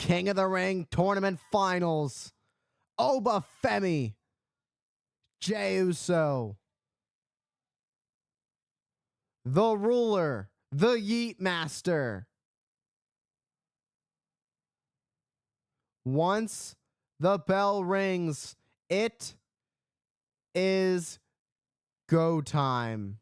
King of the Ring Tournament Finals. Oba Femi, Jey Uso, the Ruler, the Yeet Master. Once the bell rings, it is go time.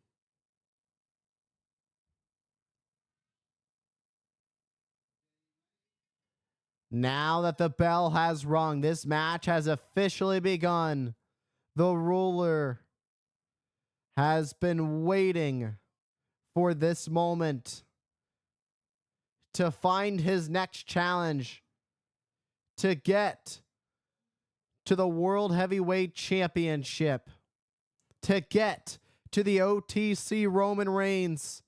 Now that the bell has rung, this match has officially begun. The Ruler has been waiting for this moment to find his next challenge to get to the World Heavyweight Championship, to get to the OTC Roman Reigns.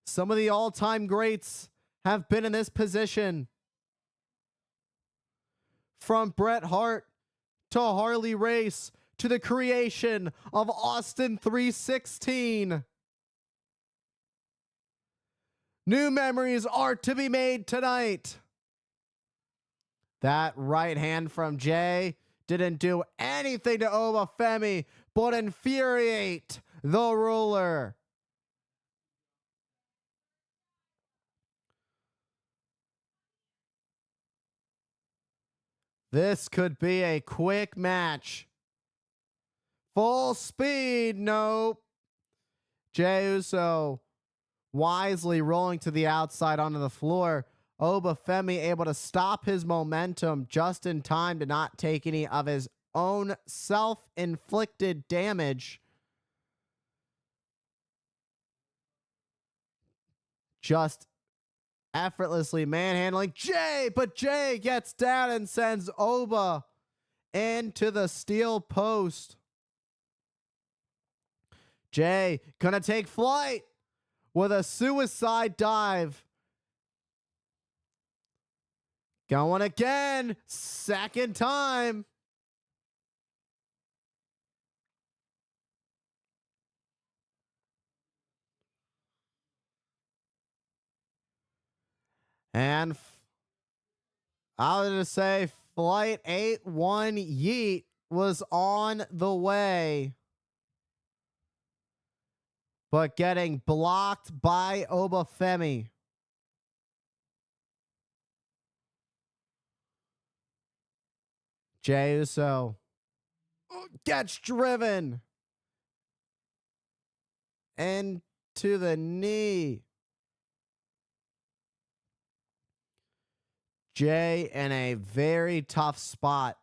Some of the all-time greats have been in this position. From Bret Hart to Harley Race to the creation of Austin 316. New memories are to be made tonight. That right hand from Jey didn't do anything to Oba Femi but infuriate the Ruler. This could be a quick match. Full speed, nope. Jey Uso wisely rolling to the outside onto the floor. Oba Femi able to stop his momentum just in time to not take any of his own self-inflicted damage. Just effortlessly manhandling Jey, but Jey gets down and sends Oba into the steel post. Jey gonna take flight with a suicide dive. Going again, second time. And I was going to say Flight 8-1 Yeet was on the way, but getting blocked by Oba Femi. Jey Uso gets driven into the knee. Jey in a very tough spot.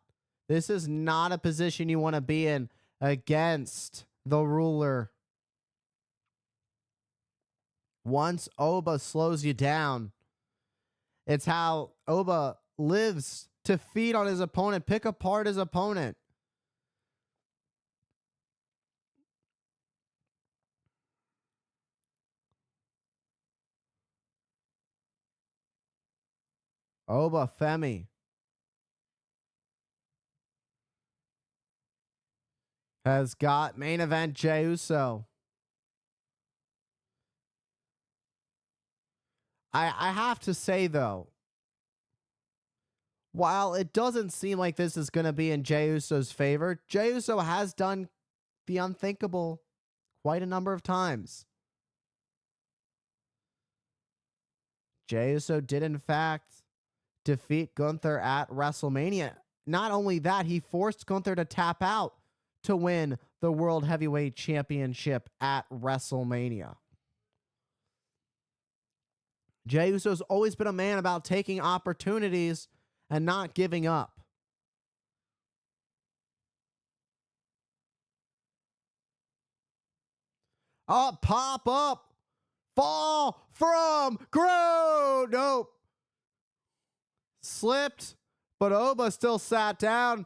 This is not a position you want to be in against the Ruler. Once Oba slows you down, it's how Oba lives to feed on his opponent, pick apart his opponent. Oba Femi has got main event Jey Uso. I have to say, though, while it doesn't seem like this is going to be in Jey Uso's favor, Jey Uso has done the unthinkable quite a number of times. Jey Uso did, in fact, defeat Gunther at WrestleMania. Not only that, he forced Gunther to tap out to win the World Heavyweight Championship at WrestleMania. Jey Uso's always been a man about taking opportunities and not giving up. Up, pop up, fall from grow. Nope. Slipped, but Oba still sat down.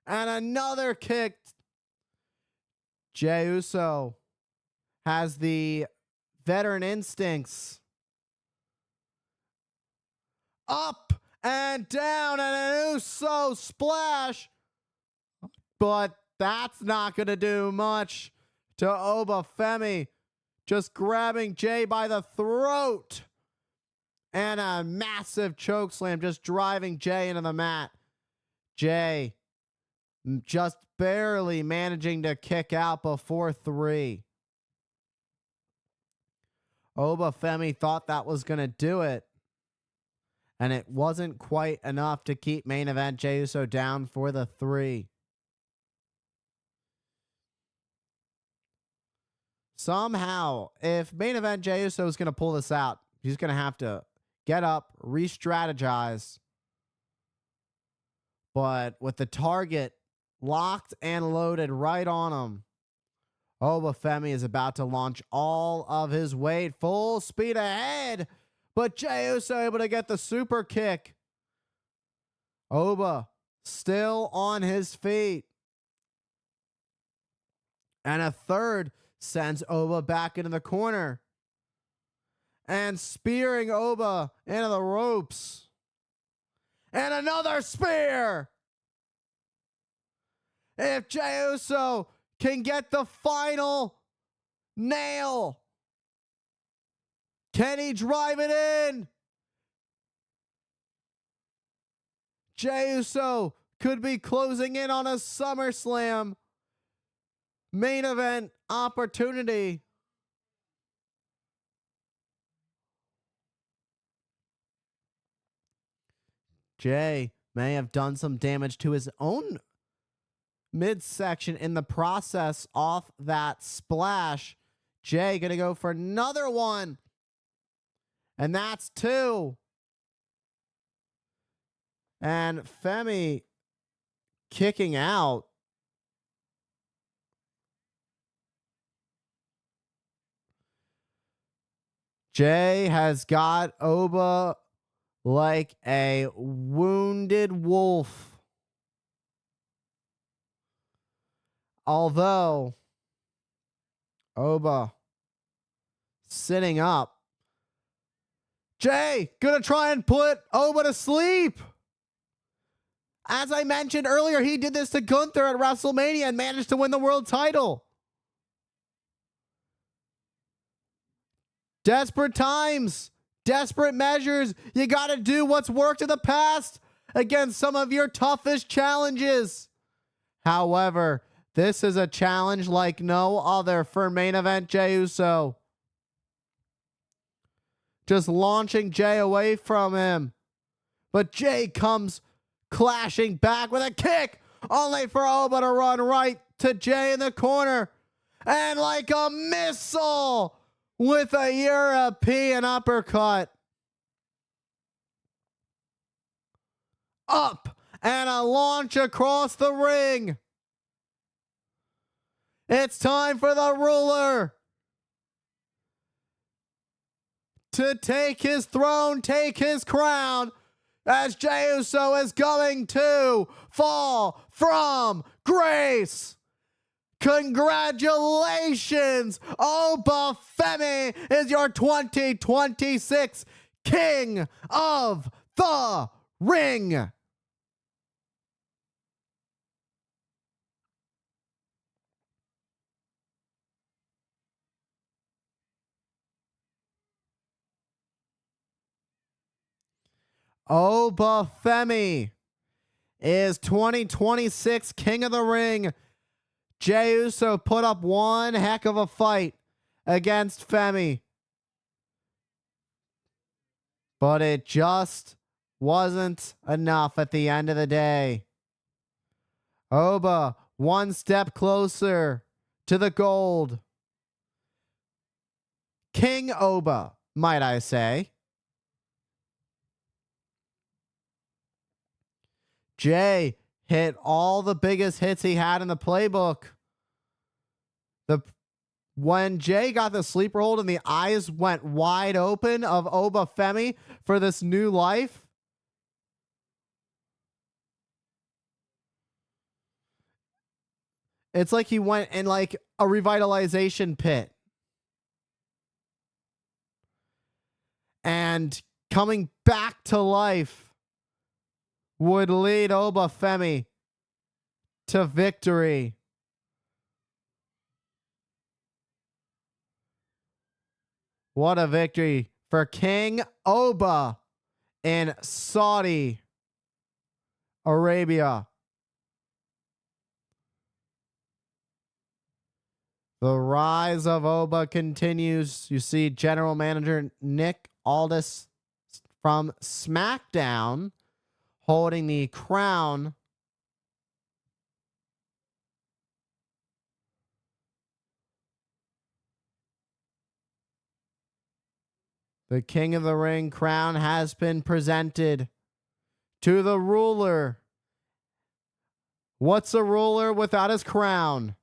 And another kick. Jey Uso has the veteran instincts. Up and down, and an Uso splash. But that's not going to do much to Oba Femi. Just grabbing Jey by the throat. And a massive choke slam just driving Jey into the mat. Jey just barely managing to kick out before 3. Oba Femi thought that was going to do it. And it wasn't quite enough to keep main event Jey Uso down for the 3. Somehow, if main event Jey Uso is going to pull this out, he's going to have to get up, re-strategize. But with the target locked and loaded right on him, Oba Femi is about to launch all of his weight, full speed ahead. But Jey Uso able to get the super kick. Oba still on his feet. And a third sends Oba back into the corner. And spearing Oba into the ropes. And another spear. If Jey Uso can get the final nail, can he drive it in? Jey Uso could be closing in on a SummerSlam main event opportunity. Jey may have done some damage to his own midsection in the process off that splash. Jey gonna go for another one. And that's 2. And Femi kicking out. Jey has got Oba like a wounded wolf. Although Oba sitting up. Jey gonna try and put Oba to sleep. As I mentioned earlier, he did this to Gunther at WrestleMania and managed to win the world title. Desperate times, desperate measures. You got to do what's worked in the past against some of your toughest challenges. However, this is a challenge like no other for main event Jey Uso. Just launching Jey away from him. But Jey comes clashing back with a kick, only for Oba to run right to Jey in the corner. And like a missile with a European uppercut. Up and a launch across the ring. It's time for the ruler to take his throne, take his crown, as Jey Uso is going to fall from grace. Congratulations, Oba Femi is your 2026 King of the Ring. Oba Femi is 2026 King of the Ring. Jey Uso put up one heck of a fight against Femi, but it just wasn't enough at the end of the day. Oba one step closer to the gold. King Oba, might I say. Jey hit all the biggest hits he had in the playbook. When Jey got the sleeper hold and the eyes went wide open of Oba Femi for this new life, it's like he went in like a revitalization pit. And coming back to life would lead Oba Femi to victory. What a victory for King Oba in Saudi Arabia. The rise of Oba continues. You see General Manager Nick Aldis from SmackDown holding the crown. The King of the Ring crown has been presented to the ruler. What's a ruler without his crown?